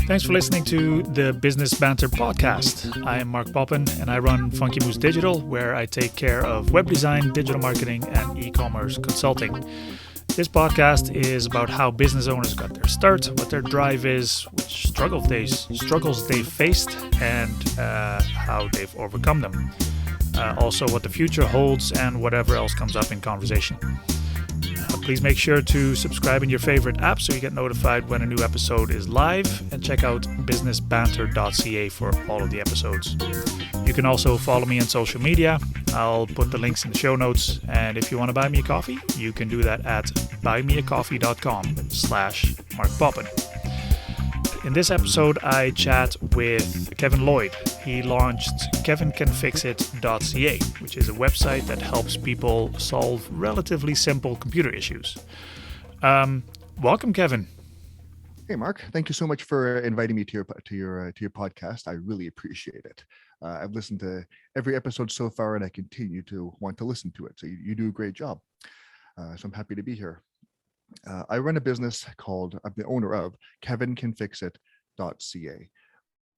Thanks for listening to the Business Banter Podcast. I am Mark Poppen and I run Funky Moose Digital, where I take care of web design, digital marketing, and e-commerce consulting. This podcast is about how business owners got their start, what their drive is, which struggles they've faced, and how they've overcome them. Also, what the future holds and whatever else comes up in conversation. Please make sure to subscribe in your favorite app so you get notified when a new episode is live, and check out businessbanter.ca for all of the episodes. You can also follow me on social media. I'll put the links in the show notes. And if you want to buy me a coffee, you can do that at buymeacoffee.com/MarkPoppen. In this episode, I chat with Kevin Lloyd. He launched kevincanfixit.ca, which is a website that helps people solve relatively simple computer issues. Welcome, Kevin. Hey, Mark. Thank you so much for inviting me to your podcast. I really appreciate it. I've listened to every episode so far, and I continue to want to listen to it. So you do a great job. So I'm happy to be here. I run a business I'm the owner of kevincanfixit.ca,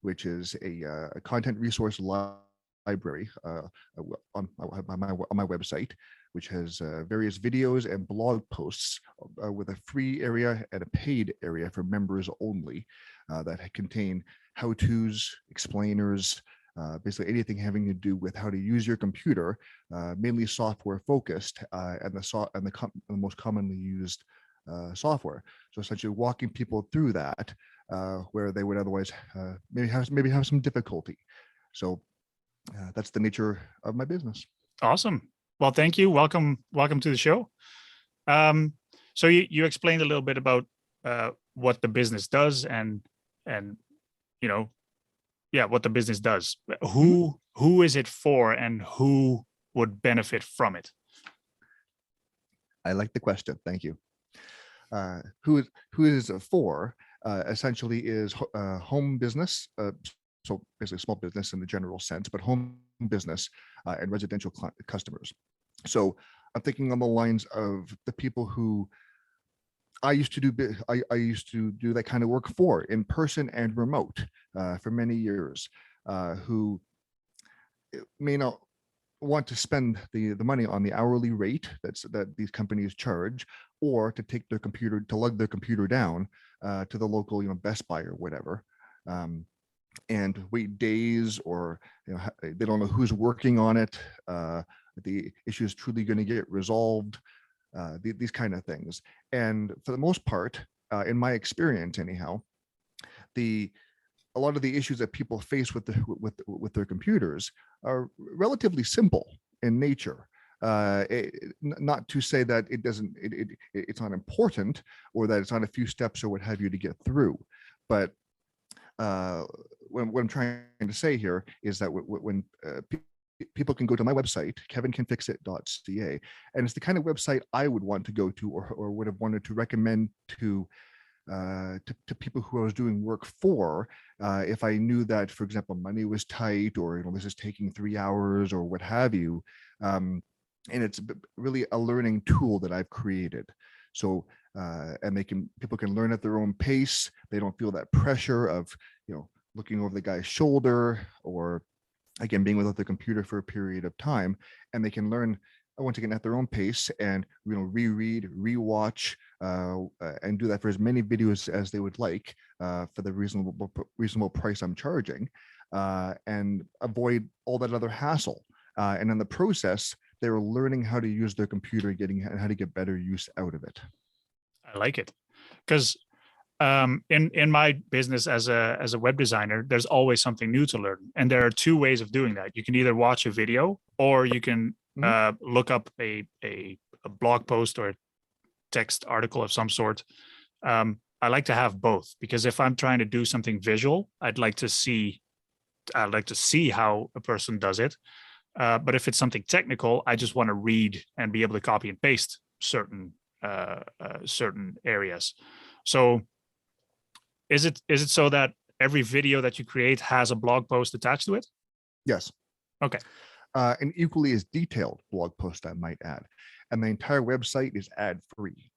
which is a content resource library on my website, which has various videos and blog posts with a free area and a paid area for members only that contain how-tos, explainers, basically anything having to do with how to use your computer, mainly software focused, and the most commonly used software. So essentially walking people through that where they would otherwise maybe have some difficulty. So that's the nature of my business. Awesome. Well, thank you. Welcome to the show. So you explained a little bit about what the business does and what the business does. Who is it for, and who would benefit from it? I like the question. Thank you. Who is it for? Essentially is home business. So basically small business in the general sense, but home business and residential customers. So I'm thinking on the lines of the people who I used to do that kind of work for, in person and remote, for many years, who may not want to spend the money on the hourly rate that these companies charge, or to lug their computer down to the local Best Buy or whatever, and wait days, or they don't know who's working on it, the issue is truly going to get resolved, these kind of things. And for the most part, in my experience anyhow, a lot of the issues that people face with their computers are relatively simple in nature. Not to say that it's not important, or that it's not a few steps or what have you to get through, but what I'm trying to say here is that when people can go to my website, kevincanfixit.ca, and it's the kind of website I would want to go to, or would have wanted to recommend to people who I was doing work for, if I knew that, for example, money was tight, or this is taking 3 hours or what have you. And it's really a learning tool that I've created. So and people can learn at their own pace. They don't feel that pressure of looking over the guy's shoulder, or again being without the computer for a period of time, and they can learn once again at their own pace, and reread, rewatch, and do that for as many videos as they would like, for the reasonable price I'm charging, and avoid all that other hassle. And in the process, they were learning how to use their computer, and how to get better use out of it. I like it, because in my business as a web designer, there's always something new to learn, and there are two ways of doing that. You can either watch a video, or you can look up a blog post or a text article of some sort. I like to have both, because if I'm trying to do something visual, I'd like to see how a person does it. But if it's something technical, I just want to read and be able to copy and paste certain areas. So is it so that every video that you create has a blog post attached to it? Yes. Okay. An equally as detailed blog post, I might add. And the entire website is ad-free.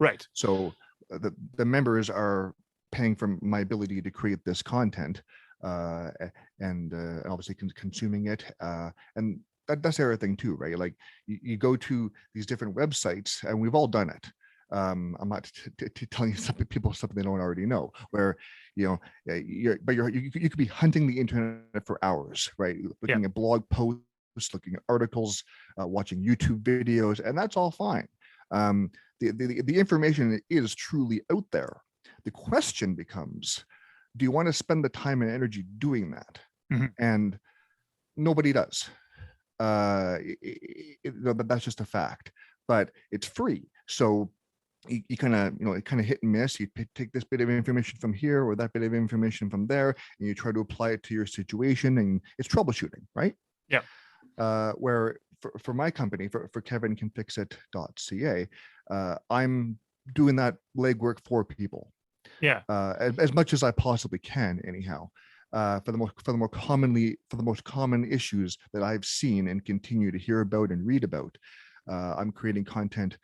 Right. So the members are paying for my ability to create this content, and obviously consuming it, and that's everything too, right? Like you go to these different websites, and we've all done it. I'm not telling something they don't already know, where you could be hunting the internet for hours, right? Looking at blog posts, looking at articles, watching YouTube videos, and that's all fine. The information is truly out there. The question becomes, do you want to spend the time and energy doing that? Mm-hmm. And nobody does. That's just a fact, but it's free. So you kind of hit and miss. You take this bit of information from here or that bit of information from there, and you try to apply it to your situation, and it's troubleshooting, right? Yeah. Where for my company, for kevincanfixit.ca, I'm doing that legwork for people. Yeah. As much as I possibly can, anyhow. For the most common issues that I've seen and continue to hear about and read about, I'm creating content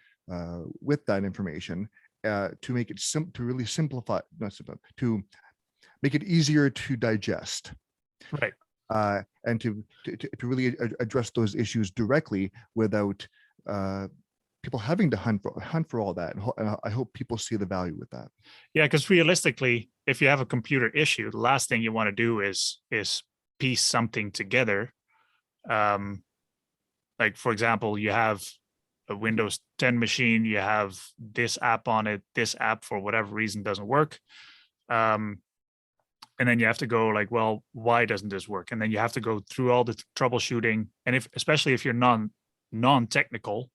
with that information to make it to make it easier to digest, right? And to really address those issues directly without people having to hunt for all that. And I hope people see the value with that. Yeah, because realistically, if you have a computer issue, the last thing you want to do is piece something together. Like, for example, you have a Windows 10 machine, you have this app on it, this app for whatever reason doesn't work. And then you have to go like, well, why doesn't this work? And then you have to go through all the troubleshooting. And especially if you're non-technical,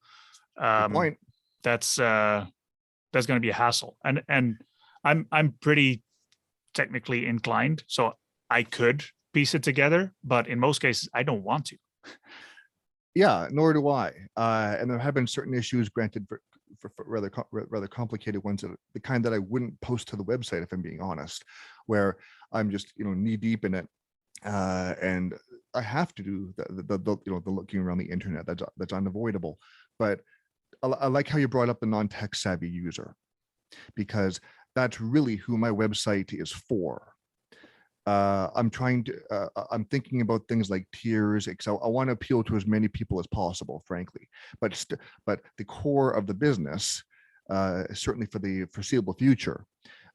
that's going to be a hassle. And I'm pretty technically inclined, so I could piece it together, but in most cases I don't want to. Yeah, nor do I. And there have been certain issues, granted, for rather complicated ones, the kind that I wouldn't post to the website, if I'm being honest, where I'm just knee deep in it, and I have to do the looking around the internet. That's unavoidable. But I like how you brought up the non-tech savvy user, because that's really who my website is for. I'm thinking about things like tiers, because I want to appeal to as many people as possible, frankly. But the core of the business, certainly for the foreseeable future,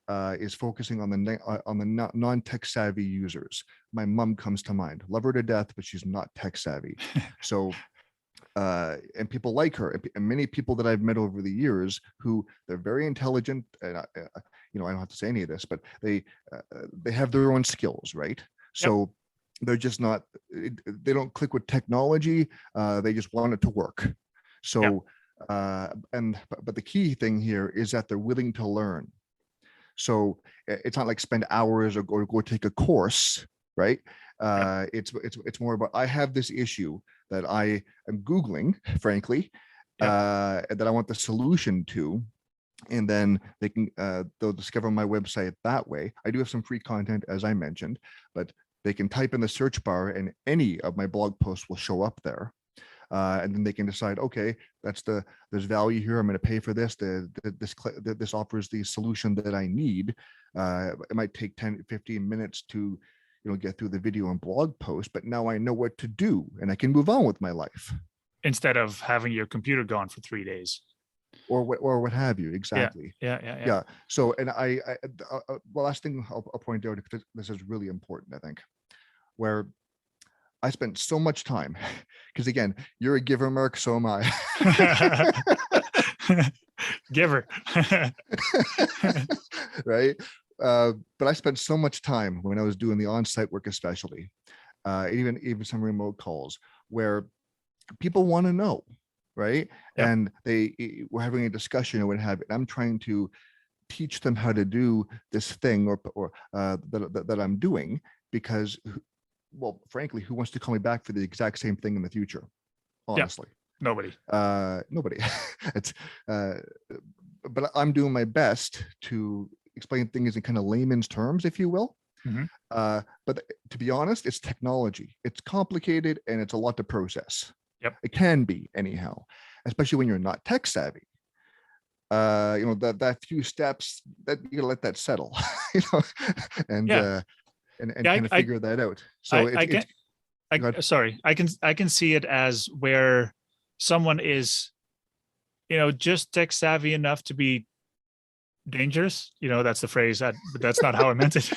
is focusing on the non-tech savvy users. My mom comes to mind. Love her to death, but she's not tech savvy. So. And people like her, and many people that I've met over the years who they're very intelligent, and I don't have to say any of this, but they have their own skills, right? So they're just not, they don't click with technology. They just want it to work. So, but the key thing here is that they're willing to learn. So it's not like spend hours or go take a course, right? It's more about, I have this issue that I am Googling, frankly, that I want the solution to, and then they'll discover my website that way. I do have some free content, as I mentioned, but they can type in the search bar and any of my blog posts will show up there. And then they can decide, okay, there's value here. I'm going to pay for this. This offers the solution that I need. It might take 10-15 minutes to get through the video and blog post, but now I know what to do and I can move on with my life. Instead of having your computer gone for 3 days. Or what have you. Exactly. Yeah. So, and the last thing I'll point out, because this is really important, I think, where I spent so much time, because again, you're a giver, Mark, so am I. Giver. Right. But I spent so mumuch time when I was doing the on-site work, especially, even some remote calls, where people want to know, right? Yep. And they were having a discussion or what have you. I'm trying to teach them how to do this thing or that I'm doing, because, well, frankly, who wants to call me back for the exact same thing in the future? Honestly, nobody. Nobody. It's but I'm doing my best to explain things in kind of layman's terms, if you will. Mm-hmm. But to be honest, it's technology. It's complicated and it's a lot to process. Yep. It can be, anyhow, especially when you're not tech savvy. that few steps, that you gotta let that settle, and Yeah. and Yeah. kind of figure that out. So I can, sorry, I can see it as where someone is, just tech savvy enough to be dangerous. That's the phrase, but that's not how I meant it.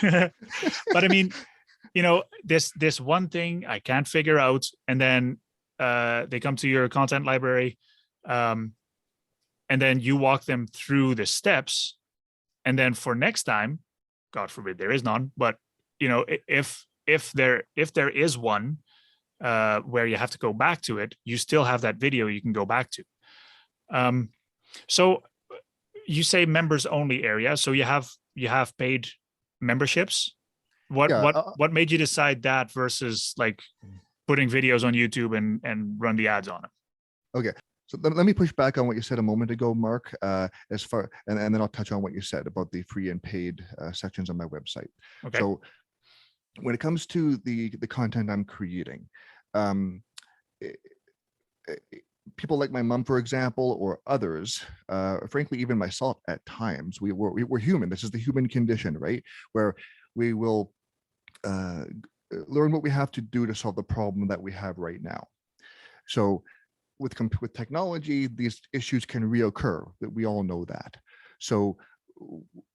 But I mean, this one thing I can't figure out, and then they come to your content library, and then you walk them through the steps, and then for next time, God forbid there is none, but if there is one where you have to go back to it, you still have that video you can go back to. So you say members only area, so you have paid memberships. What made you decide that versus like putting videos on YouTube and run the ads on them? Okay, so let me push back on what you said a moment ago, Mark. And then I'll touch on what you said about the free and paid sections on my website. Okay. So when it comes to the content I'm creating, people like my mom, for example, or others, frankly, even myself at times, we're human. This is the human condition, right? Where we will learn what we have to do to solve the problem that we have right now. So with technology, these issues can reoccur. That we all know that. So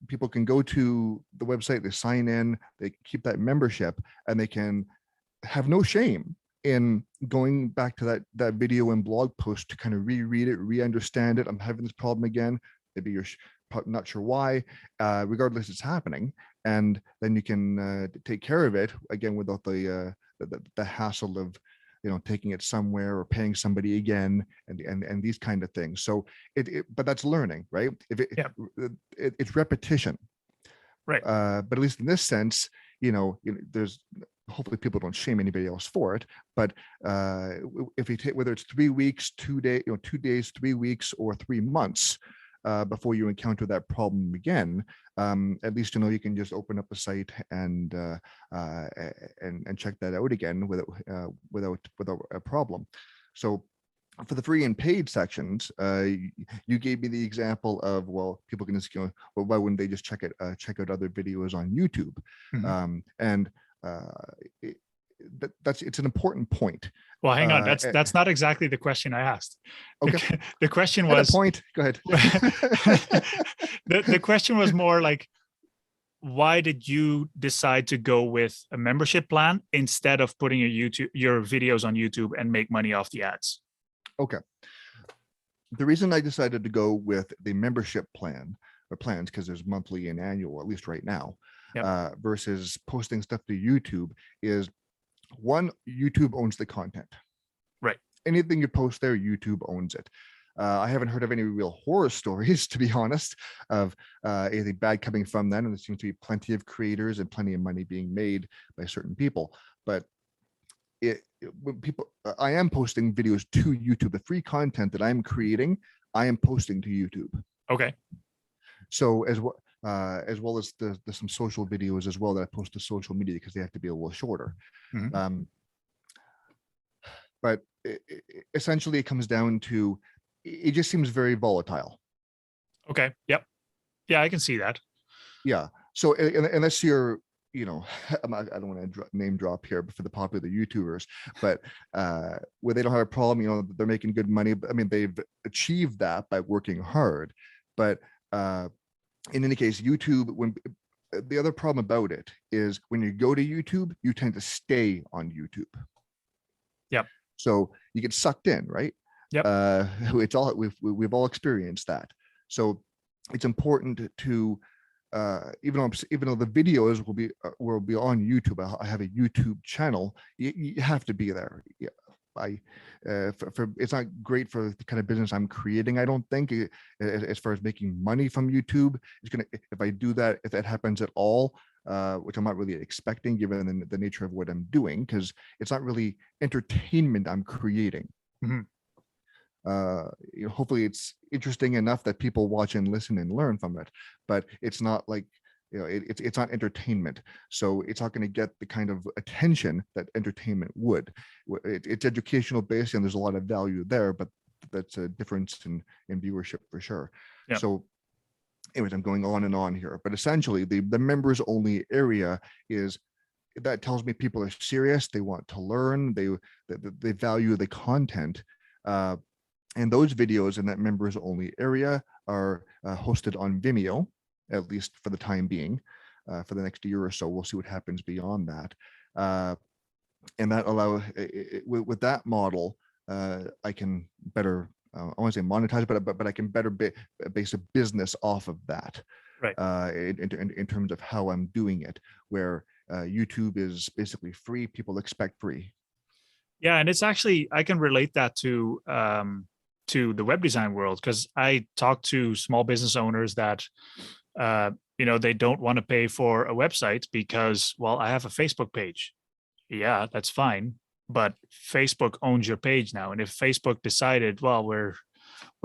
people can go to the website, they sign in, they keep that membership, and they can have no shame in going back to that video and blog post to kind of reread it, re-understand it. I'm having this problem again. Maybe you're not sure why. Regardless, it's happening, and then you can take care of it again without the hassle of taking it somewhere or paying somebody again and these kind of things. So but that's learning, right? It's repetition, right? But at least in this sense, there's hopefully people don't shame anybody else for it. But if you take, whether it's 3 weeks, 2 days, 2 days, 3 weeks, or 3 months before you encounter that problem again, at least you can just open up a site and check that out again without a problem. So for the free and paid sections, you gave me the example of, well, people can just well, why wouldn't they just check out other videos on YouTube? Mm-hmm. It's an important point. Well, hang on. That's not exactly the question I asked. Okay. The question was point. Go ahead. the question was more like, why did you decide to go with a membership plan instead of putting your videos on YouTube and make money off the ads? Okay. The reason I decided to go with the membership plan or plans, because there's monthly and annual, at least right now, yep, versus posting stuff to YouTube is, one, YouTube owns the content. Right. Anything you post there, YouTube owns it. I haven't heard of any real horror stories, to be honest, of anything bad coming from them. And there seems to be plenty of creators and plenty of money being made by certain people. But when I am posting videos to YouTube. The free content that I'm creating, I am posting to YouTube. Okay. So as well as some social videos as well that I post to social media, because they have to be a little shorter. Mm-hmm. But essentially, it comes down to, it just seems very volatile. Okay. Yep. Yeah, I can see that. Yeah. So unless you're, I don't want to name drop here for the popular YouTubers, but where they don't have a problem, they're making good money. I mean, they've achieved that by working hard. But in any case, YouTube, when the other problem about it is when you go to YouTube, you tend to stay on YouTube. Yep. So you get sucked in, right? Yep. It's all we've all experienced that. So it's important to even though the videos will be on YouTube. I have a YouTube channel. You have to be there. Yeah. For it's not great for the kind of business I'm creating. I don't think as far as making money from YouTube, it's gonna, if I do that, if that happens at all, which I'm not really expecting given the nature of what I'm doing, because it's not really entertainment I'm creating. Mm-hmm. Hopefully it's interesting enough that people watch and listen and learn from it, but it's not like, it's not entertainment. So it's not going to get the kind of attention that entertainment would. It's educational based and there's a lot of value there, but that's a difference in viewership for sure. Yeah. So anyways, I'm going on and on here, but essentially the members only area is, that tells me people are serious. They want to learn. They value the content. And those videos in that members only area are hosted on Vimeo, at least for the time being. For the next year or so, we'll see what happens beyond that. And that with that model, I can better, I want to say monetize, but I can better base a business off of that. Right. In terms of how I'm doing it, where YouTube is basically free. People expect free. Yeah, and it's actually, I can relate that to the web design world, because I talk to small business owners that they don't want to pay for a website because, well, I have a Facebook page. Yeah, that's fine, but Facebook owns your page now, and if Facebook decided, well, we're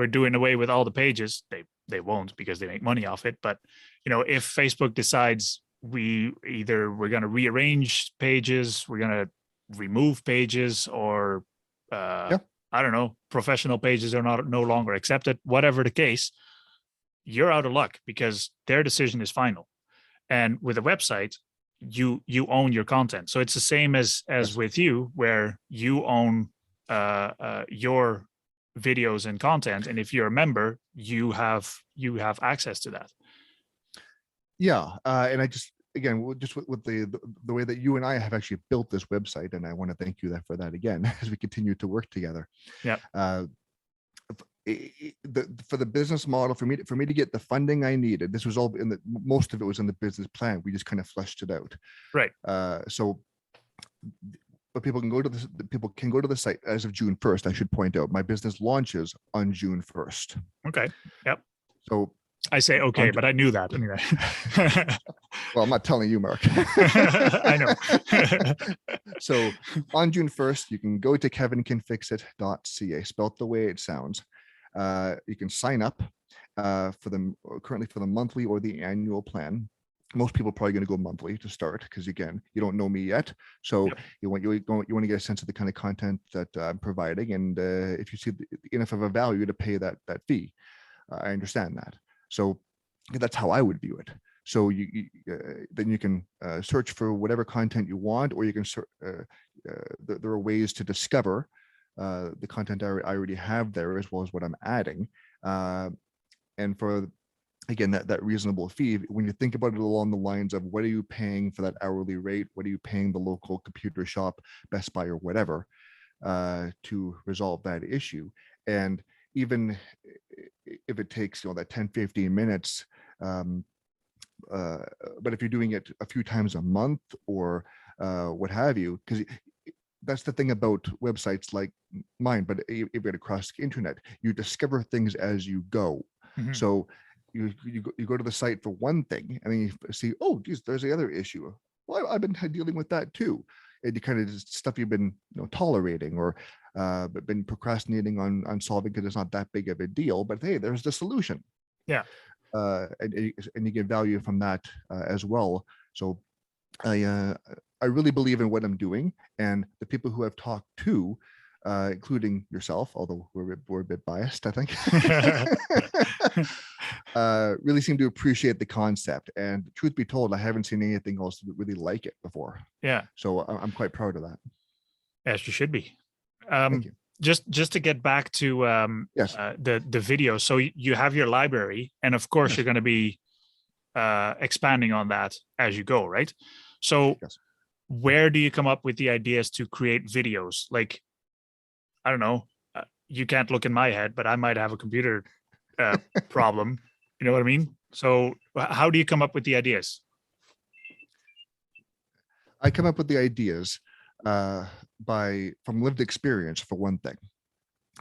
doing away with all the pages, they won't, because they make money off it. But if Facebook decides we're going to rearrange pages, we're going to remove pages, or I don't know, professional pages are no longer accepted, whatever the case, you're out of luck, because their decision is final. And with a website, you own your content. So it's the same as with you, where you own your videos and content, and if you're a member, you have access to that. Yeah, and I just, again, just with the way that you and I have actually built this website, and I want to thank you for that again as we continue to work together. Yeah. For the business model, for me to get the funding I needed, this was all most of it was in the business plan. We just kind of fleshed it out. Right. But people can go to the site as of June 1st. I should point out, my business launches on June 1st. Okay. Yep. So I say okay, but I knew that anyway. Well, I'm not telling you, Mark. I know. So on June 1st, you can go to kevincanfixit.ca, spelt the way it sounds. You can sign up currently for the monthly or the annual plan. Most people are probably going to go monthly to start, because again, you don't know me yet. So yep. you want to get a sense of the kind of content that I'm providing, and if you see enough of a value to pay that fee, I understand that. So that's how I would view it. So then you can search for whatever content you want, or you can there are ways to discover the content I already have there, as well as what I'm adding. And for, again, that reasonable fee, when you think about it along the lines of what are you paying for that hourly rate, what are you paying the local computer shop, Best Buy or whatever, to resolve that issue. And even if it takes that 10-15 minutes, but if you're doing it a few times a month or what have you, because that's the thing about websites like mine, but even across the internet, you discover things as you go. Mm-hmm. So you go to the site for one thing, and then you see, oh, geez, there's the other issue. Well, I've been dealing with that too. And you kind of stuff you've been tolerating or but been procrastinating on solving, because it's not that big of a deal. But hey, there's the solution. Yeah. And you get value from that as well. So I really believe in what I'm doing, and the people who I've talked to, including yourself, although we're a bit biased, I think, really seem to appreciate the concept. And truth be told, I haven't seen anything else really like it before. Yeah. So I'm quite proud of that. Yes, you should be. Thank you. Just to get back to yes. The video. So you have your library, and of course yes. You're going to be expanding on that as you go, right? So yes. Where do you come up with the ideas to create videos? Like, I don't know, you can't look in my head, but I might have a computer problem. You know what I mean? So how do you come up with the ideas? I come up with the ideas from lived experience, for one thing.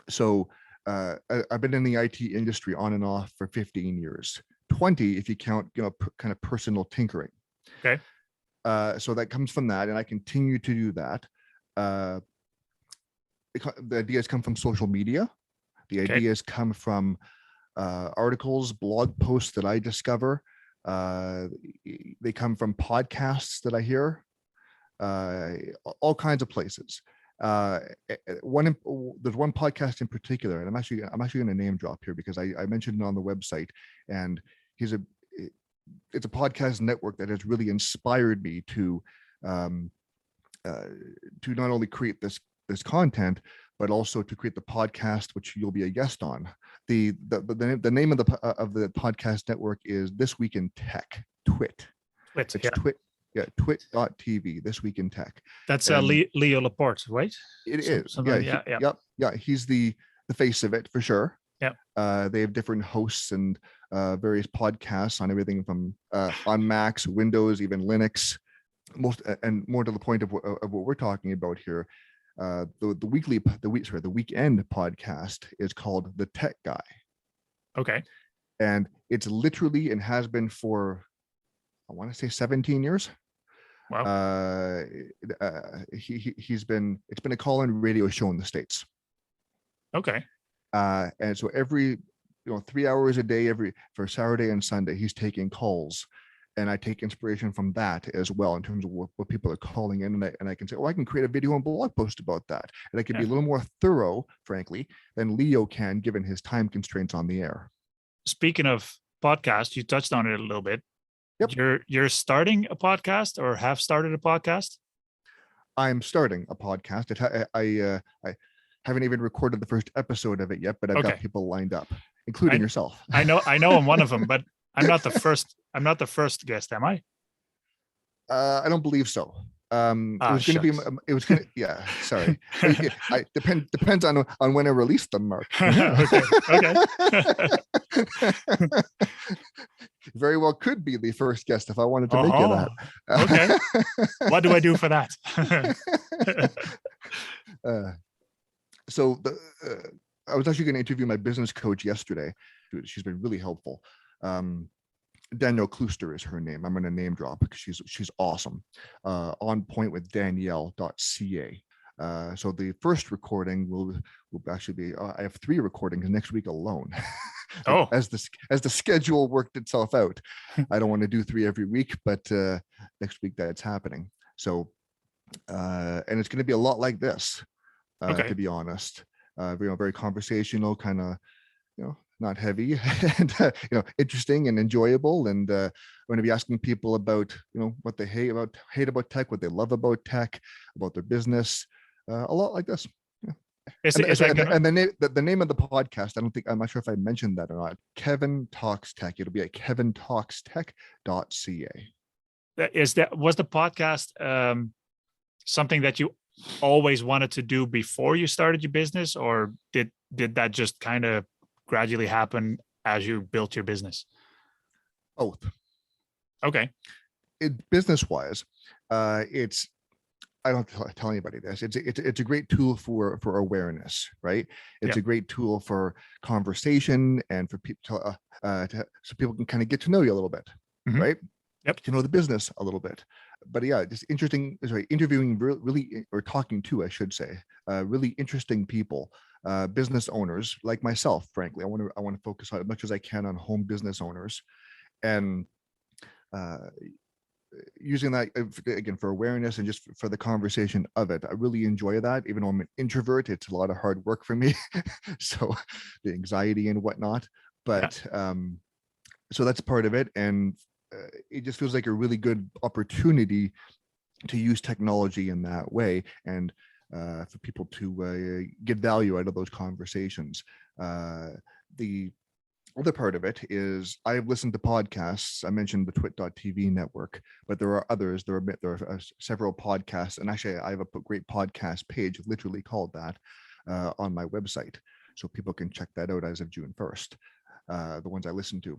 So I've been in the IT industry on and off for 15 years, 20 if you count kind of personal tinkering. Okay. So that comes from that, and I continue to do that. The ideas come from social media. The ideas come from articles, blog posts that I discover. They come from podcasts that I hear, all kinds of places. There's one podcast in particular, and I'm actually going to name drop here because I mentioned it on the website, and it's a podcast network that has really inspired me to not only create this content, but also to create the podcast, which you'll be a guest on. The name of the podcast network is This Week in Tech. Twit. It's yeah. Twit. Yeah, twit.tv, This Week in Tech. That's Leo Laporte, right? It is. Yeah. He's the face of it for sure. Yeah. They have different hosts and various podcasts on everything from on Macs, Windows, even Linux. And more to the point of what we're talking about here. The weekend podcast is called The Tech Guy. Okay. And it's literally and has been for, I want to say 17 years. Wow. It's been a call-in radio show in the States. Okay. And so every 3 hours a day, for Saturday and Sunday, he's taking calls, and I take inspiration from that as well in terms of what people are calling in, and I can say, I can create a video and blog post about that, and I can be a little more thorough, frankly, than Leo can, given his time constraints on the air. Speaking of podcast, you touched on it a little bit. Yep. You're starting a podcast or have started a podcast? I'm starting a podcast. I haven't even recorded the first episode of it yet, but I've got people lined up, including yourself. I know I'm one of them, but I'm not the first. I'm not the first guest, am I? I don't believe so. It was going to be. It was going to. Yeah. Sorry. Depends on when I release them, Mark. Okay. Very well could be the first guest if I wanted to make you that. Okay. What do I do for that? I was actually going to interview my business coach yesterday. She's been really helpful. Danielle Klooster is her name. I'm going to name drop because she's awesome. On point with Danielle.ca. So the first recording will actually be. I have 3 recordings next week alone. As the schedule worked itself out. I don't want to do 3 every week, but next week that's happening. So, and it's going to be a lot like this. To be honest, very conversational, kind of, not heavy, and interesting and enjoyable. And I'm going to be asking people about what they hate about tech, what they love about tech, about their business, a lot like this. And the name of the podcast, I'm not sure if I mentioned that or not. Kevin Talks Tech. It'll be at kevintalkstech.ca. Was the podcast something that you always wanted to do before you started your business, or did that just kind of gradually happen as you built your business? Both. Okay. Business-wise, it's. I don't tell anybody this. It's a great tool for awareness, right? It's a great tool for conversation and for people so people can kind of get to know you a little bit, right? Yep. To know the business a little bit. But just interviewing really, or talking to, I should say, really interesting people, business owners like myself. Frankly, I want to focus on as much as I can on home business owners, and using that again for awareness and just for the conversation of it. I really enjoy that. Even though I'm an introvert, it's a lot of hard work for me. So the anxiety and whatnot, but so that's part of it. And it just feels like a really good opportunity to use technology in that way, and for people to get value out of those conversations. The other part of it is I've listened to podcasts. I mentioned the twit.tv network, but there are others. There are several podcasts, and actually I have a great podcast page literally called that on my website. So people can check that out as of June 1st, the ones I listen to.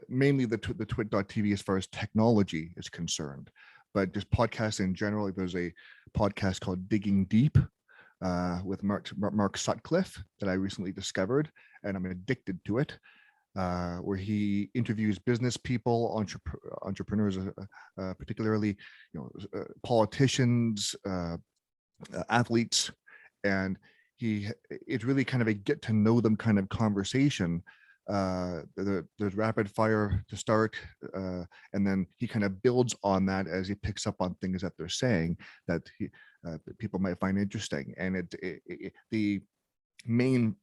Mainly the twit.tv as far as technology is concerned, but just podcasts in general. There's a podcast called Digging Deep with Mark Sutcliffe that I recently discovered, and I'm addicted to it, where he interviews business people, entrepreneurs, particularly politicians, athletes, and it's really kind of a get to know them kind of conversation there's rapid fire to start, and then he kind of builds on that as he picks up on things that they're saying that people might find interesting. And the main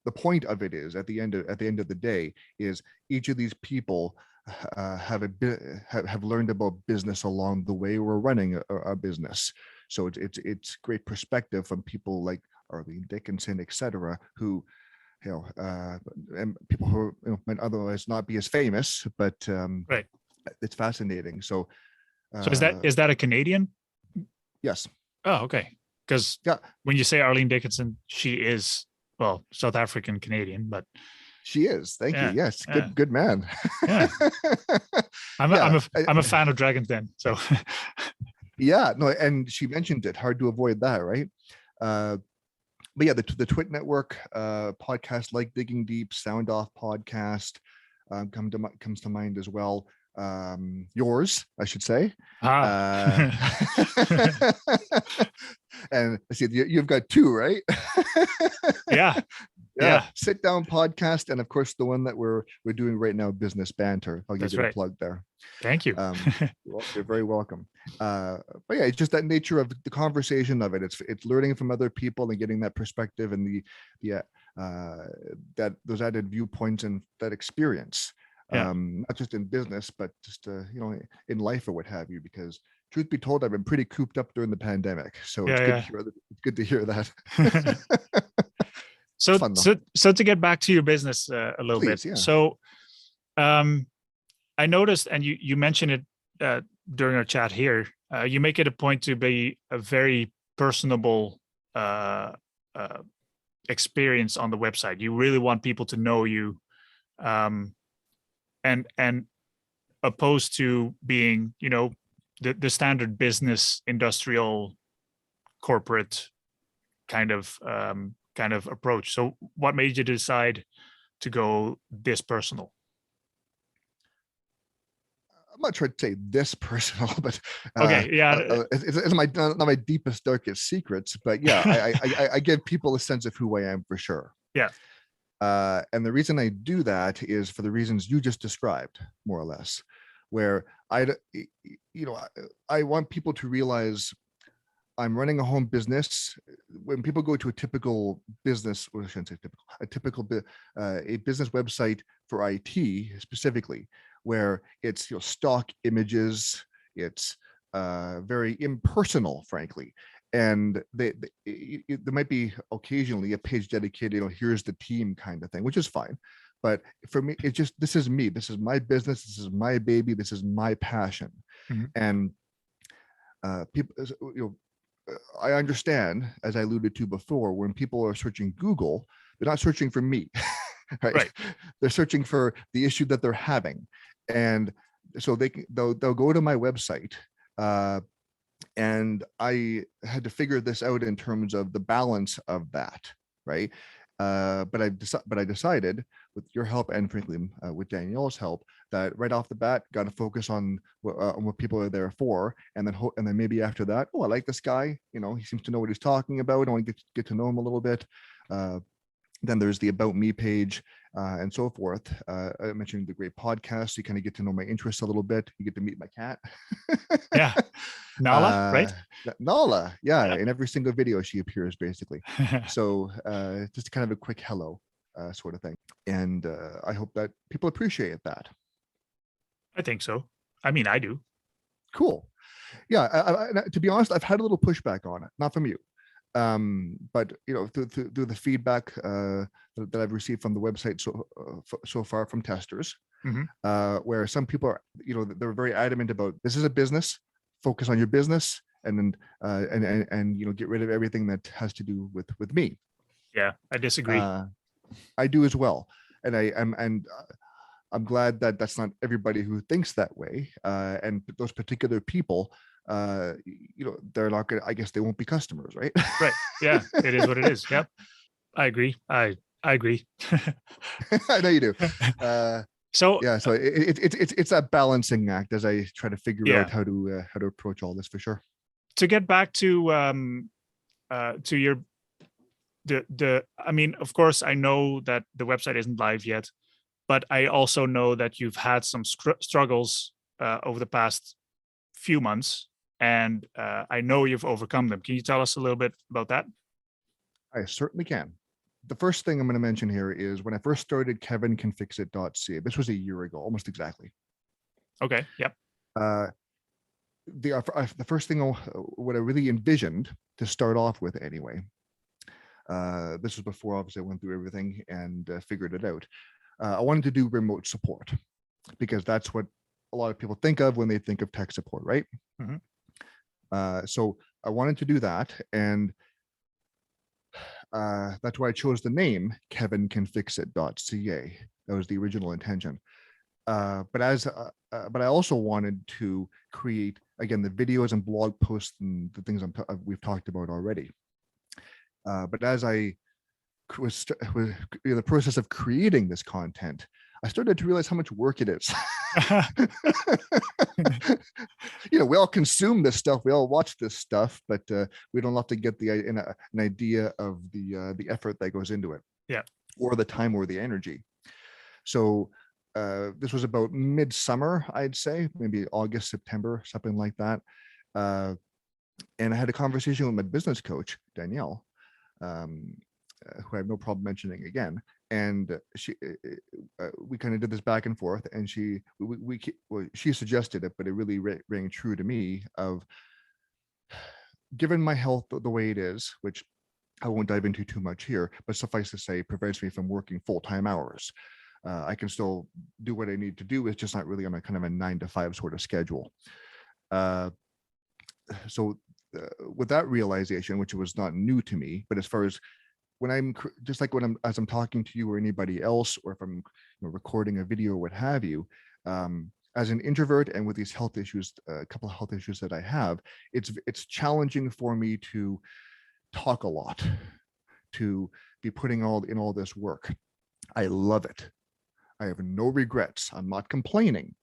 the point of it is at the end of the day is each of these people have learned about business along the way. We're running a business, so it's great perspective from people like Arlene Dickinson, etc., who and people who might otherwise not be as famous, but Right. It's fascinating. So is that a Canadian? Yes. Oh, okay. Because Yeah, when you say Arlene Dickinson, she is, well, South African Canadian, but she is. Thank you. Yes, yeah, good man. yeah. Yeah, I'm a fan of Dragon's Den, so yeah, no, and she mentioned it. Hard to avoid that, right? But yeah, the Twit Network podcast, like Digging Deep, Sound Off podcast, comes to mind as well. Yours, I should say. And I see you've got two, right? Yeah. Yeah. Sit Down podcast, and of course the one that we're doing right now, Business Banter. I'll give you a plug there. Thank you. You're very welcome. But yeah, it's just that nature of the conversation of it. It's learning from other people and getting that perspective and that those added viewpoints and that experience. Not just in business, but just in life or what have you. Because truth be told, I've been pretty cooped up during the pandemic, so it's good to hear that. So to get back to your business a little bit. Yeah. So I noticed, and you mentioned it during our chat here, you make it a point to be a very personable experience on the website. You really want people to know you, and opposed to being, the standard business, industrial, corporate kind of approach. So what made you decide to go this personal? I'm not trying to say this personal, but okay, yeah, it's not my deepest, darkest secrets. But yeah, I give people a sense of who I am for sure. Yeah. And the reason I do that is for the reasons you just described, more or less, where I want people to realize I'm running a home business. When people go to a typical business, well, I shouldn't say typical, a business website for IT specifically, where it's stock images, it's very impersonal, frankly. And there might be occasionally a page dedicated, here's the team kind of thing, which is fine. But for me, it's just, this is me. This is my business. This is my baby. This is my passion. Mm-hmm. And people, I understand, as I alluded to before, when people are searching Google, they're not searching for me, right? They're searching for the issue that they're having. And so they'll go to my website, and I had to figure this out in terms of the balance of that, right? But I decided, with your help and frankly with Danielle's help, that right off the bat, got to focus on what people are there for, and then maybe after that, I like this guy. He seems to know what he's talking about. I want to get to know him a little bit. Then there's the About Me page, and so forth. I mentioned the great podcast. You kind of get to know my interests a little bit. You get to meet my cat. Yeah. Nala, right? Nala, yeah. In every single video she appears, basically. So just kind of a quick hello sort of thing. And I hope that people appreciate that. I think so. I mean, I do. Cool. Yeah. To be honest, I've had a little pushback on it, not from you. But through the feedback that I've received from the website so far from testers, mm-hmm. Where some people are, they're very adamant about, this is a business, focus on your business, and get rid of everything that has to do with me. Yeah, I disagree. I do as well, and I'm glad that that's not everybody who thinks that way. And those particular people, they're not gonna, I guess they won't be customers, right? Right. Yeah, it is what it is. Yep. I agree. I agree. I know you do. So it's that balancing act as I try to figure out how to approach all this, for sure. To get back to your I mean, of course, I know that the website isn't live yet, but I also know that you've had some struggles over the past few months, and I know you've overcome them. Can you tell us a little bit about that? I certainly can. The first thing I'm going to mention here is when I first started kevincanfixit.ca. This was a year ago, almost exactly. Okay. Yep. The first thing, what I really envisioned to start off with anyway, this was before obviously I went through everything and figured it out. I wanted to do remote support because that's what a lot of people think of when they think of tech support, right? Mm-hmm. So I wanted to do that, and that's why I chose the name kevincanfixit.ca. That was the original intention. But I also wanted to create, again, the videos and blog posts and the things we've talked about already. But as I was in the process of creating this content, I started to realize how much work it is. We all consume this stuff, we all watch this stuff, but we don't have to get an idea of the effort that goes into it, or the time or the energy. So this was about midsummer, I'd say, maybe August, September, something like that. And I had a conversation with my business coach, Danielle, who I have no problem mentioning again. And we kind of did this back and forth, and she suggested it, but it really rang true to me of, given my health the way it is, which I won't dive into too much here, but suffice to say, prevents me from working full-time hours. I can still do what I need to do. It's just not really on a kind of a 9-to-5 sort of schedule. So with that realization, which was not new to me, but as far as when I'm just like as I'm talking to you or anybody else, or if I'm recording a video or what have you, as an introvert and with these health issues, a couple of health issues that I have, it's challenging for me to talk a lot, to be putting all this work. I love it. I have no regrets. I'm not complaining,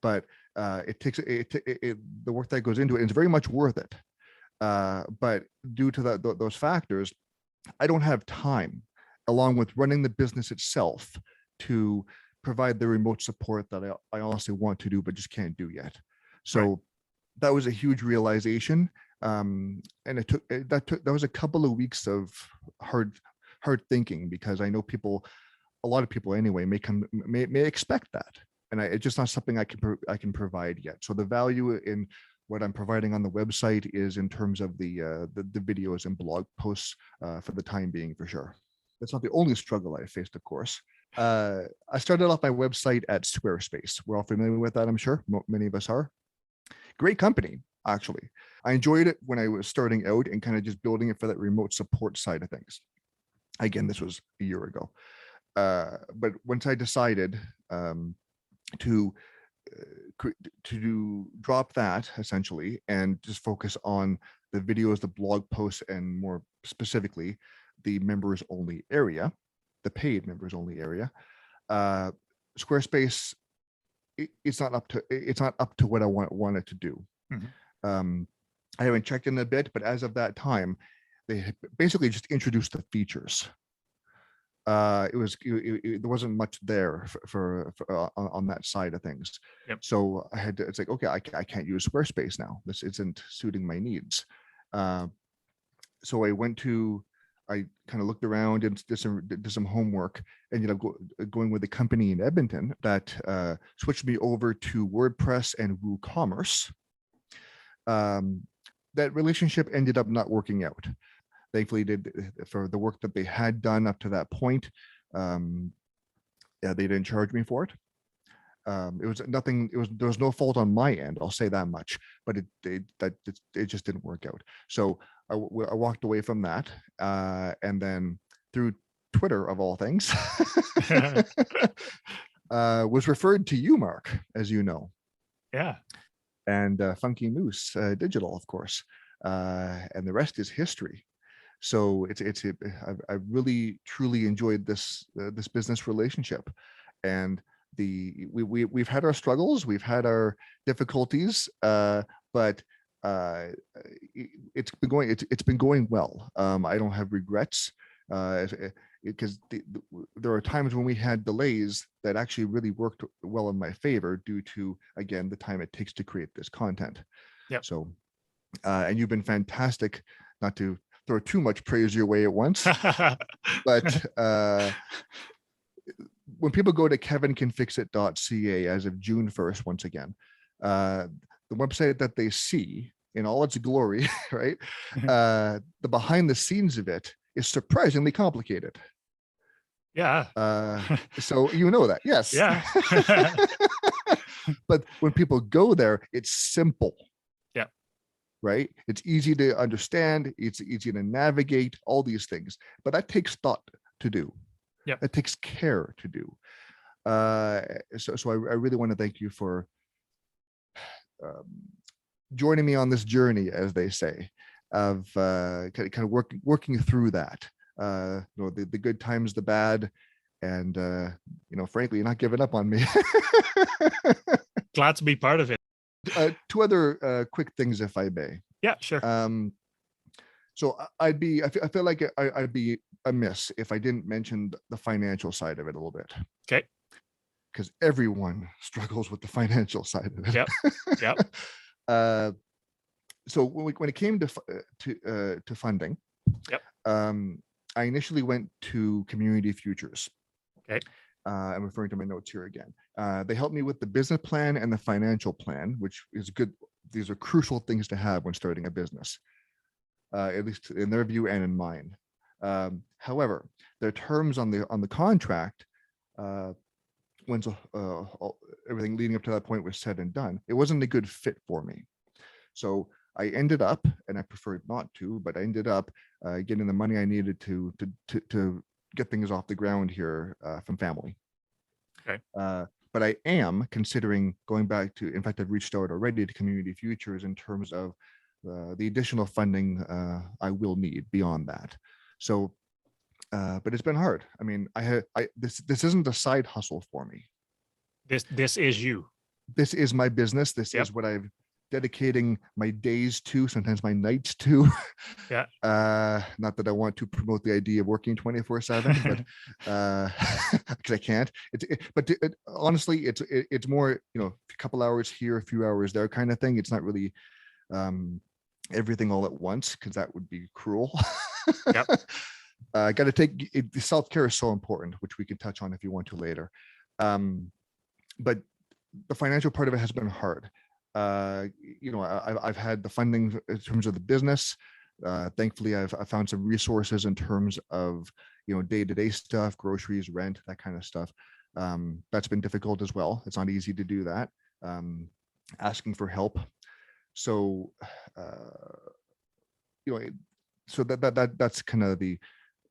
but it takes the work that goes into it is very much worth it. But due to those factors, I don't have time, along with running the business itself, to provide the remote support that I honestly want to do, but just can't do yet. So that was a huge realization. And that was a couple of weeks of hard thinking, because I know a lot of people anyway may expect that. And it's just not something I can provide yet. So the value in what I'm providing on the website is in terms of the videos and blog posts for the time being, for sure. That's not the only struggle I faced, of course. I started off my website at Squarespace. We're all familiar with that, I'm sure. Many of us are. Great company, actually. I enjoyed it when I was starting out and kind of just building it for that remote support side of things. Again, this was a year ago. But once I decided to drop that essentially and just focus on the videos, the blog posts, and more specifically the members only area, the paid members only area, Squarespace, it's not up to what I want it to do. Mm-hmm. I haven't checked in a bit, but as of that time, they basically just introduced the features. There wasn't much there for on that side of things. Yep. So it's like, okay, I can't use Squarespace now. This isn't suiting my needs. So I kind of looked around and did some homework, and ended up going with a company in Edmonton that switched me over to WordPress and WooCommerce. That relationship ended up not working out. Thankfully, for the work that they had done up to that point, they didn't charge me for it. It was nothing. There was no fault on my end. I'll say that much. But it just didn't work out. So I walked away from that, and then through Twitter, of all things, was referred to you, Mark, as you know. Yeah. And Funky Moose Digital, of course, and the rest is history. So I've really truly enjoyed this business relationship, and we've had our struggles, we've had our difficulties, but it's been going well. I don't have regrets. because there are times when we had delays that actually really worked well in my favor due to, again, the time it takes to create this content. Yeah. So, and you've been fantastic, not to throw too much praise your way at once, but when people go to kevincanfixit.ca as of June 1st, once again, the website that they see in all its glory, right? The behind the scenes of it is surprisingly complicated. Yeah. So you know that, yes. Yeah. But when people go there, it's simple. Yeah. Right? It's easy to understand. It's easy to navigate, all these things. But that takes thought to do. Yeah. It takes care to do. So I really want to thank you for joining me on this journey, as they say, of kind of working through that. The good times, the bad, and frankly, you're not giving up on me. Glad to be part of it. Two other quick things, if I may. Yeah, sure. So I feel like I'd be amiss if I didn't mention the financial side of it a little bit. Okay. Because everyone struggles with the financial side of it. Yep. Yep. So when it came to funding, yep. I initially went to Community Futures. Okay. I'm referring to my notes here again. They helped me with the business plan and the financial plan, which is good. These are crucial things to have when starting a business, at least in their view and in mine. However, their terms on the contract, once everything leading up to that point was said and done, it wasn't a good fit for me. So I ended up, and I preferred not to, but I ended up getting the money I needed to get things off the ground here from family. Okay. But I am considering going back to, in fact, I've reached out already to Community Futures in terms of the additional funding I will need beyond that. So, but it's been hard. I mean, this isn't a side hustle for me. This is you. This is my business. This Yep. is what I've dedicating my days to, sometimes my nights to. Yeah. Not that I want to promote the idea of working 24/7, but because I can't. Honestly, it's more, a couple hours here, a few hours there kind of thing. It's not really everything all at once, because that would be cruel. Yep. Got to take it. Self-care is so important, which we can touch on if you want to later. But the financial part of it has been hard. I've had the funding in terms of the business. Thankfully, I've found some resources in terms of, day-to-day stuff, groceries, rent, that kind of stuff. That's been difficult as well. It's not easy to do that. Asking for help. So, so that's kind of the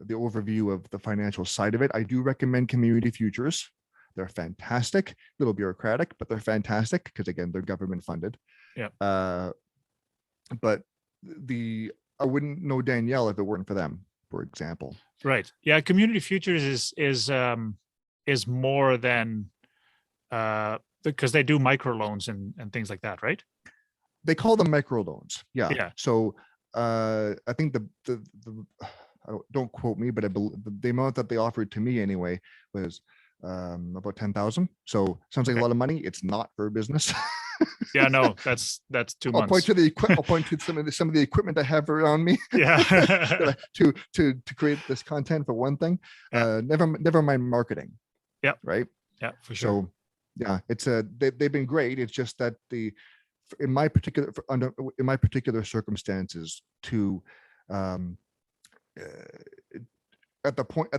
overview of the financial side of it. I do recommend Community Futures. They're fantastic, a little bureaucratic, but they're fantastic because, again, they're government funded. Yeah. But I wouldn't know Danielle if it weren't for them, for example. Right. Yeah. Community Futures is more than because they do microloans and things like that, right? They call them microloans. Yeah. Yeah. So I think the don't quote me, but I believe the amount that they offered to me anyway was about 10,000. So sounds like a lot of money. It's not for a business. Yeah, no, that's 2 months. I'll point to some of the equipment I have around me. Yeah. to create this content, for one thing. Yeah. Never mind marketing. Yeah. Right. Yeah, for sure. So yeah, it's they've been great. It's just that in my particular circumstances, to at the point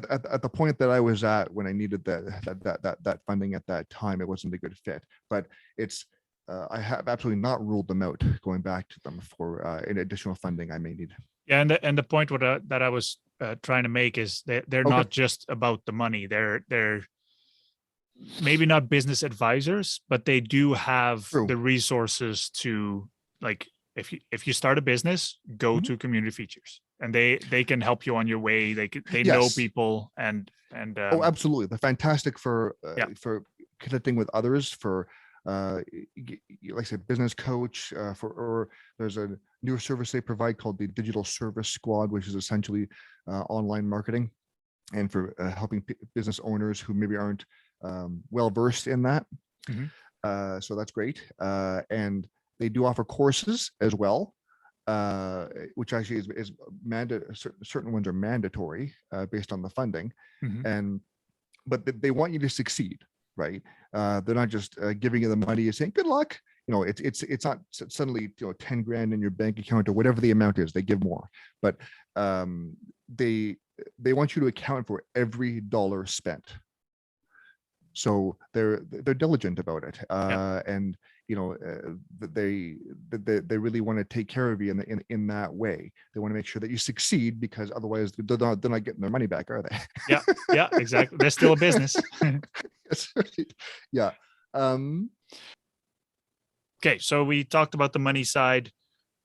that I was at when I needed that funding at that time, it wasn't a good fit. But it's I have absolutely not ruled them out going back to them for any additional funding I may need. Yeah, and the point that I was trying to make is that they're not just about the money. They're maybe not business advisors, but they do have the resources to, like, if you start a business, go to Community Futures, and they can help you on your way. They know people and absolutely. They're fantastic for connecting with others, for like I said, business coach, or there's a new service they provide called the Digital Service Squad, which is essentially online marketing and for helping business owners who maybe aren't well versed in that. So that's great. And they do offer courses as well, which actually is certain ones are mandatory based on the funding, but they want you to succeed, right? They're not just giving you the money and saying good luck. It's not suddenly 10 grand in your bank account or whatever the amount is. They give more, but they want you to account for every dollar spent. So they're diligent about it, and they really want to take care of you in that way. They want to make sure that you succeed, because otherwise they're not getting their money back, are they? Yeah, exactly. They're still a business. That's right. Yeah. Okay, so we talked about the money side.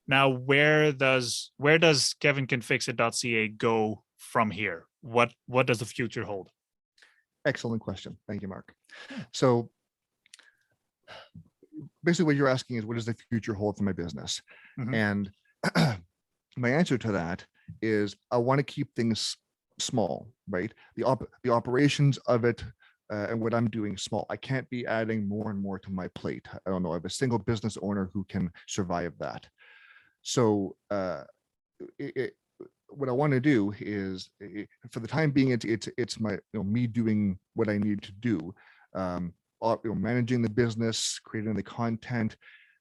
Now, where does kevincanfixit.ca go from here? What does the future hold? Excellent question. Thank you, Mark. So basically what you're asking is, what does the future hold for my business? And my answer to that is, I want to keep things small, right? The operations of it and what I'm doing small. I can't be adding more and more to my plate. I don't know. I have a single business owner who can survive that. So what I want to do is, for the time being, it's my me doing what I need to do, managing the business, creating the content,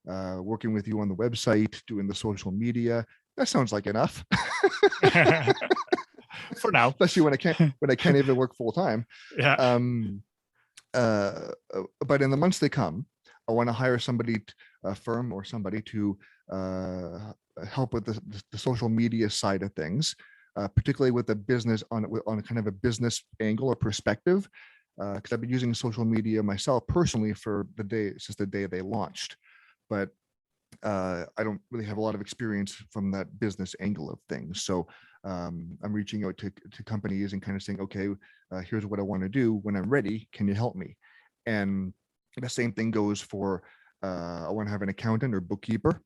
working with you on the website, doing the social media. That sounds like enough. For now, especially when I can't even work full time. Yeah. But in the months to come, I want to hire somebody, a firm or somebody, to help with the social media side of things, particularly with the business on kind of a business angle or perspective, because I've been using social media myself personally since the day they launched, but I don't really have a lot of experience from that business angle of things. So I'm reaching out to companies and kind of saying, okay, here's what I want to do. When I'm ready, can you help me? And the same thing goes for I want to have an accountant or bookkeeper.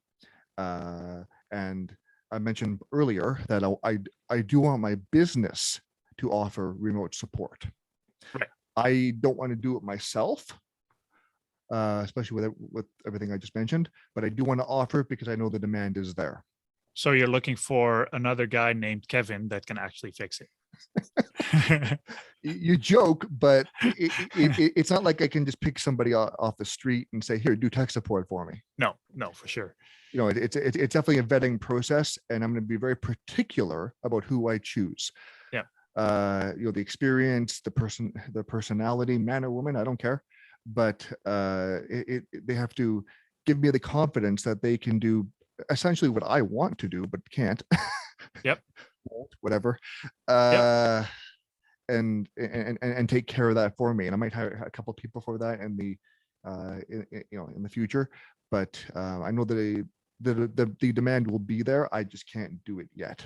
And I mentioned earlier that I do want my business to offer remote support. Right. I don't want to do it myself, especially with everything I just mentioned, but I do want to offer it because I know the demand is there. So you're looking for another guy named Kevin that can actually fix it. You joke, but it's not like I can just pick somebody off the street and say, here, do tech support for me. No, for sure. It's definitely a vetting process, and I'm going to be very particular about who I choose. Yeah. The experience, the personality, man or woman, I don't care, but they have to give me the confidence that they can do essentially what I want to do, but can't. Yep. Whatever. Yep. And take care of that for me. And I might hire a couple of people for that in the future. But I know that the demand will be there. I just can't do it yet.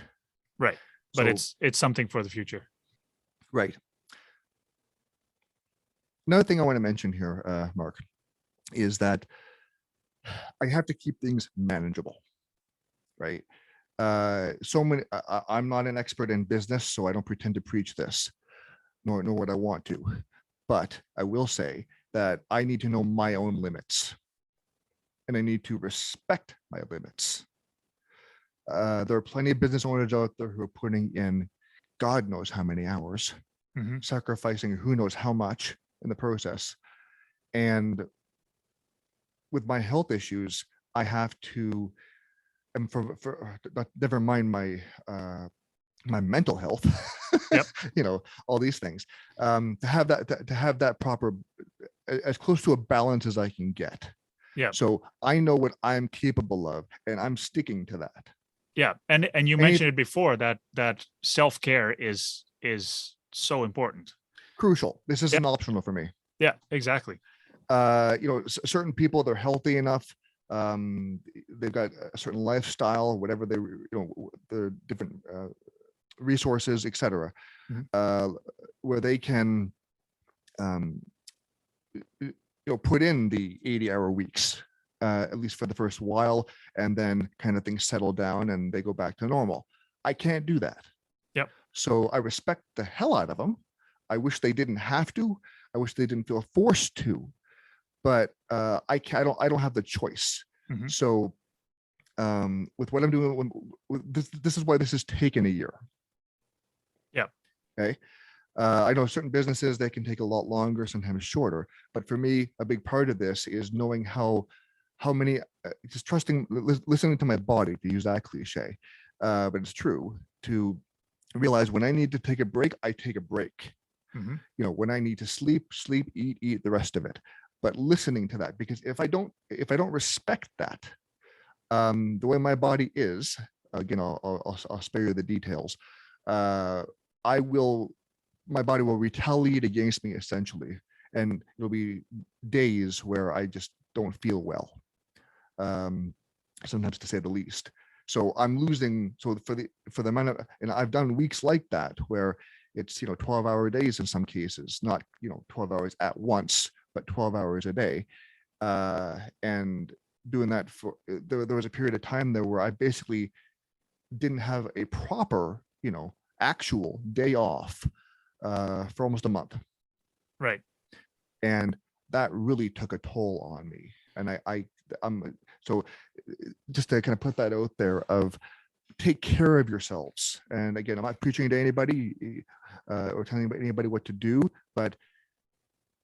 Right. But it's something for the future. Right. Another thing I want to mention here, Mark, is that I have to keep things manageable, right? I'm not an expert in business, so I don't pretend to preach this, nor what I want to. But I will say that I need to know my own limits, and I need to respect my limits. There are plenty of business owners out there who are putting in God knows how many hours, sacrificing who knows how much in the process. And with my health issues, I have to, and never mind my mental health, Yep. all these things, to have that proper, as close to a balance as I can get. Yeah. So I know what I'm capable of, and I'm sticking to that. Yeah, and you mentioned it before that self-care is so important. Crucial. This isn't optional for me. Yeah, exactly. Certain people, they're healthy enough. They've got a certain lifestyle, whatever the different resources, etc., where they can, put in the 80-hour weeks at least for the first while, and then kind of things settle down and they go back to normal. I can't do that. Yep. So I respect the hell out of them. I wish they didn't have to. I wish they didn't feel forced to, but I don't have the choice. Mhm. So with what I'm doing, this is why this has taken a year. Yeah. Okay. I know certain businesses, they can take a lot longer, sometimes shorter. But for me, a big part of this is knowing how many, just trusting, listening to my body, to use that cliche. But it's true, to realize when I need to take a break, I take a break. Mhm. You know, when I need to sleep, eat the rest of it. But listening to that, because if I don't respect that, the way my body is, again, I'll spare you the details. My body will retaliate against me essentially, and it'll be days where I just don't feel well, sometimes, to say the least. So I'm losing. So for the amount of, and I've done weeks like that where it's 12-hour days in some cases, not 12 hours at once, but 12 hours a day, and doing that for there was a period of time there where I basically didn't have a proper actual day off for almost a month. Right. And that really took a toll on me. And I'm so, just to kind of put that out there, of take care of yourselves. And again, I'm not preaching to anybody or telling anybody what to do, but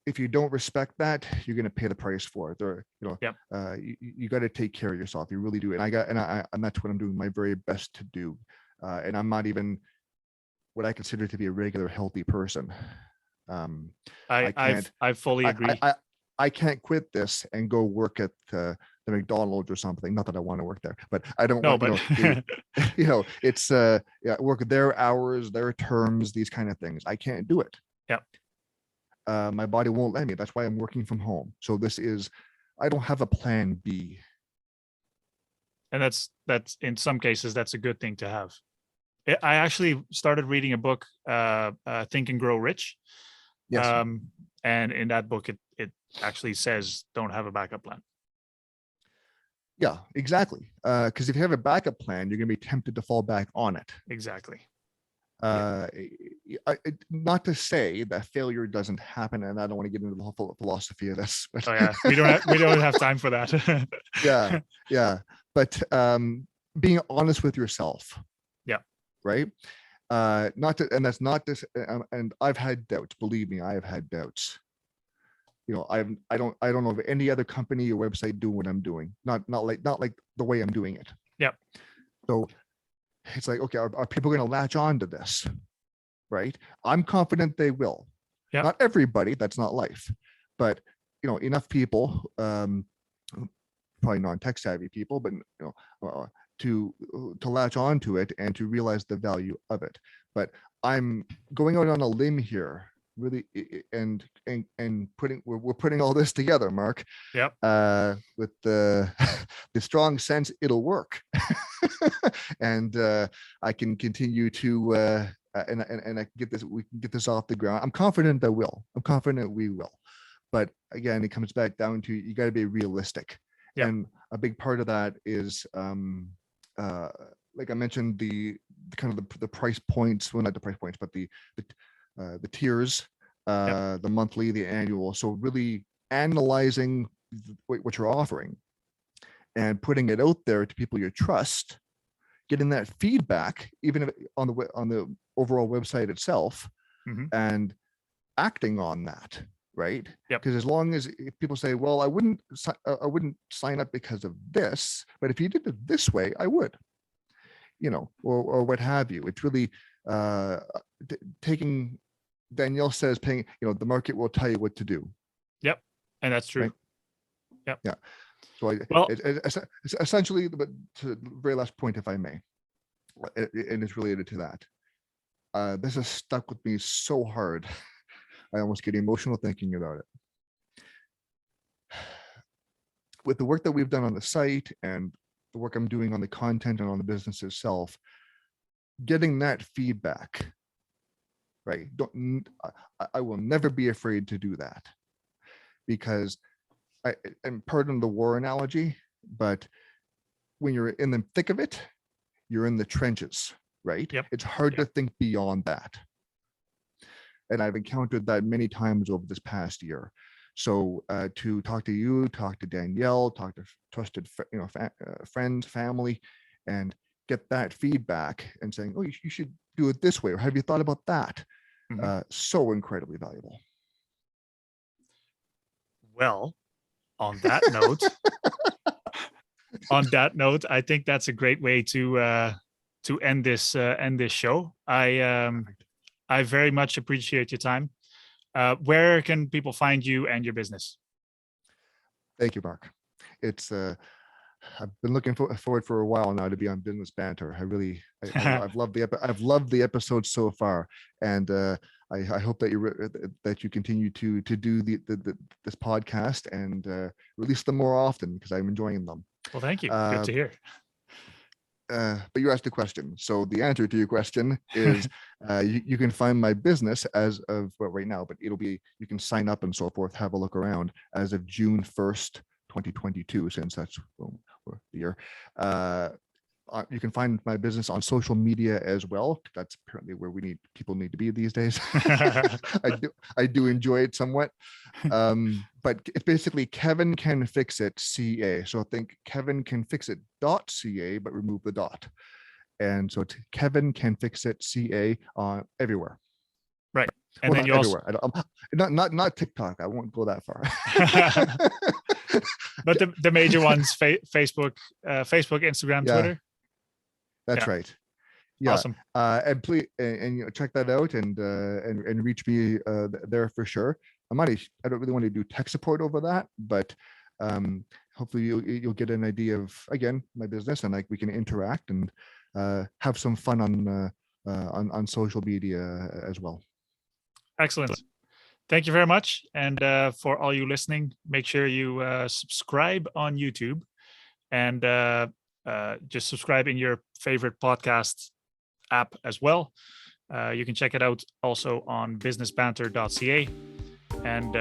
if you don't respect that, you're going to pay the price for it. Or Yep. You got to take care of yourself. You really do. And that's what I'm doing my very best to do. And I'm not even what I consider to be a regular healthy person. I fully agree. I can't quit this and go work at the McDonald's or something. Not that I want to work there, but I don't No, want, but it's work their hours, their terms, these kind of things. I can't do it. Yep. My body won't let me. That's why I'm working from home. So I don't have a plan B. And that's in some cases that's a good thing to have. I actually started reading a book, Think and Grow Rich. Yes. And in that book, it actually says don't have a backup plan. Yeah, exactly. Because if you have a backup plan, you're going to be tempted to fall back on it. Exactly. Not to say that failure doesn't happen, and I don't want to get into the whole philosophy of this. But oh yeah, we don't have time for that. yeah. But being honest with yourself. Yeah. Right. And that's not this. And I've had doubts. Believe me, I have had doubts. I don't know of any other company or website doing what I'm doing. Not like the way I'm doing it. Yeah. So it's like, okay, are people going to latch on to this? Right. I'm confident they will. Yeah. Not everybody. That's not life. But enough people, probably non-tech savvy people, but to latch on to it and to realize the value of it. But I'm going out on a limb here, really, and we're putting all this together, Mark. Yep. With the strong sense it'll work, and I can continue to and I can we can get this off the ground. I'm confident that we will. But again, it comes back down to, you got to be realistic. Yep. And a big part of that is like I mentioned, the kind of the price points, well, not the price points, but the tiers, the monthly, the annual. So really analyzing what you're offering and putting it out there to people you trust, getting that feedback, even if on the overall website itself, and acting on that. Right. Because as long as people say, well, I wouldn't sign up because of this, but if you did it this way, I would, or what have you. It's really taking, Danielle says, paying, the market will tell you what to do. Yep. And that's true. Right? Yep. Yeah. So essentially, but to the very last point, if I may, and it's related to that. This has stuck with me so hard. I almost get emotional thinking about it. With the work that we've done on the site and the work I'm doing on the content and on the business itself, getting that feedback, right? I will never be afraid to do that, because and pardon the war analogy, but when you're in the thick of it, you're in the trenches, right? Yep. It's hard to think beyond that. And I've encountered that many times over this past year. So to talk to you, talk to Danielle, talk to trusted friends, family, and get that feedback and saying, oh, you should do it this way, or have you thought about that? So incredibly valuable. Well, on that note, I think that's a great way to end this show. I very much appreciate your time. Where can people find you and your business? Thank you, Mark. It's I've been looking forward for a while now to be on Business Banter. I've loved the episodes so far, and I hope that you continue to do this podcast and release them more often, because I'm enjoying them. Well, thank you. Good to hear. But you asked a question. So the answer to your question is you can find my business as of, well, right now, but you can sign up and so forth, have a look around as of June 1st, 2022, since that's the year. You can find my business on social media as well. That's apparently where people need to be these days. I do enjoy it somewhat. But it's basically Kevin Can Fix It CA. So think Kevin Can Fix It.ca, but remove the dot. And so it's Kevin Can Fix It CA everywhere. Right. And then you also not TikTok. I won't go that far. But the major ones, Facebook, Instagram, Twitter. That's right. Yeah. Awesome. And please, and check that out and reach me there for sure. I don't really want to do tech support over that, but hopefully you'll get an idea of, again, my business, and we can interact and have some fun on social media as well. Excellent. Thank you very much. And for all you listening, make sure you subscribe on YouTube, and just subscribe in your favorite podcast app as well. You can check it out also on businessbanter.ca. And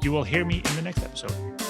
you will hear me in the next episode.